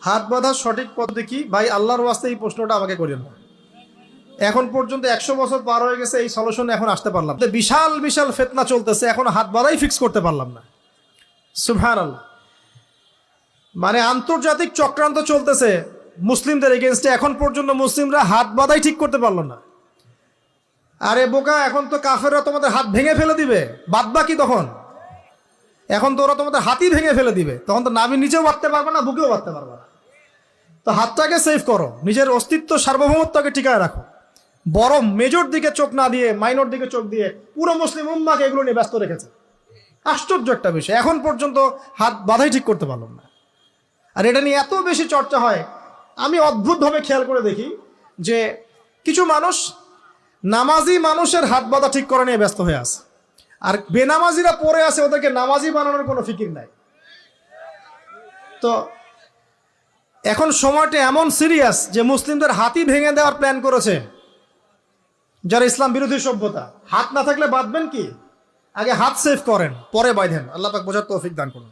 হাত বাঁধার সঠিক পদ্ধতি কি? ভাই আল্লাহর ওয়াস্তে এই প্রশ্নটা আমাকে করেন না। এখন পর্যন্ত 100 বছর পার হয়ে গেছে, এই সলিউশনে এখন আসতে পারলাম না। বিশাল বিশাল ফিতনা চলতেছে, এখন হাত বাঁধাই ফিক্স করতে পারলাম না। সুবহানাল্লাহ। মানে আন্তর্জাতিক চক্রান্ত চলতেছে মুসলিমদের এগেনস্টে, এখন পর্যন্ত মুসলিমরা হাত বাঁধাই ঠিক করতে পারলো না। আরে বোকা, এখন তো কাফেররা তোমাদের হাত ভেঙে ফেলে দিবে, বাদ বাকি তখন এখন তো ওরা তোমাদের হাতই ভেঙে ফেলে দিবে, তখন তো নাভি নিচেও বাঁধতে পারবে না, বুকেও বাঁধতে পারবে না। তো হাতটাকে সেভ করো, নিজের অস্তিত্ব সার্বভৌমত্বকে টিকায় রাখো। বরং মেজর দিকে চোখ না দিয়ে মাইনর দিকে চোখ দিয়ে পুরো মুসলিম উম্মাহকে এগুলো নিয়ে ব্যস্ত রেখেছে। আশ্চর্য একটা বিষয়, এখন পর্যন্ত হাত বাঁধাই ঠিক করতে পারলাম না। আর এটা নিয়ে এত বেশি চর্চা হয়, আমি অদ্ভুতভাবে খেয়াল করে দেখি যে কিছু মানুষ নামাজি মানুষের হাত বাঁধা ঠিক করা নিয়ে ব্যস্ত হয়ে আছে, আর বেনামাজিরা পড়ে আছে, ওদেরকে নামাজি বানানোর কোনো ফিকির নাই। তো এখন সময়টা এমন সিরিয়াস যে মুসলিমদের হাতই ভেঙে দেওয়ার প্ল্যান করেছে যারা ইসলাম বিরোধী সভ্যতা। হাত না থাকলে বাঁধবেন কি? আগে হাত সেভ করেন, পরে বাঁধেন। আল্লাহ পাক বোঝার তৌফিক দান করুন।